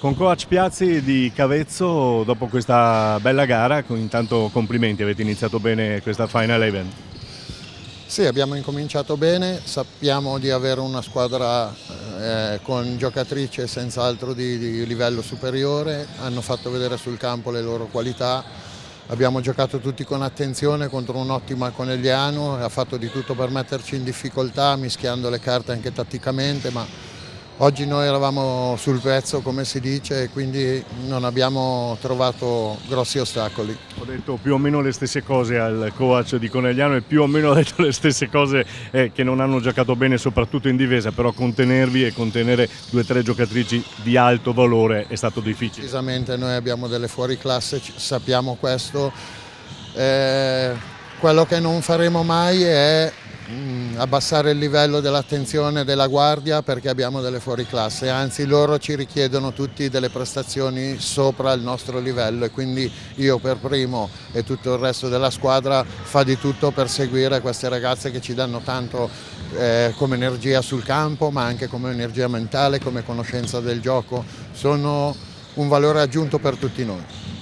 Con coach Piazzi di Cavezzo, dopo questa bella gara, intanto complimenti, avete iniziato bene questa Final Event. Sì, abbiamo incominciato bene, sappiamo di avere una squadra con giocatrici senz'altro di livello superiore, hanno fatto vedere sul campo le loro qualità, abbiamo giocato tutti con attenzione contro un'ottima Conegliano, ha fatto di tutto per metterci in difficoltà, mischiando le carte anche tatticamente, ma oggi noi eravamo sul pezzo, come si dice, e quindi non abbiamo trovato grossi ostacoli. Ho detto più o meno le stesse cose al coach di Conegliano e più o meno ho detto le stesse cose che non hanno giocato bene soprattutto in difesa, però contenervi e contenere 2 o 3 giocatrici di alto valore è stato difficile. Precisamente noi abbiamo delle fuoriclasse, sappiamo questo. Quello che non faremo mai è abbassare il livello dell'attenzione e della guardia, perché abbiamo delle fuoriclasse, anzi loro ci richiedono tutti delle prestazioni sopra il nostro livello e quindi io per primo e tutto il resto della squadra fa di tutto per seguire queste ragazze che ci danno tanto come energia sul campo, ma anche come energia mentale, come conoscenza del gioco, sono un valore aggiunto per tutti noi.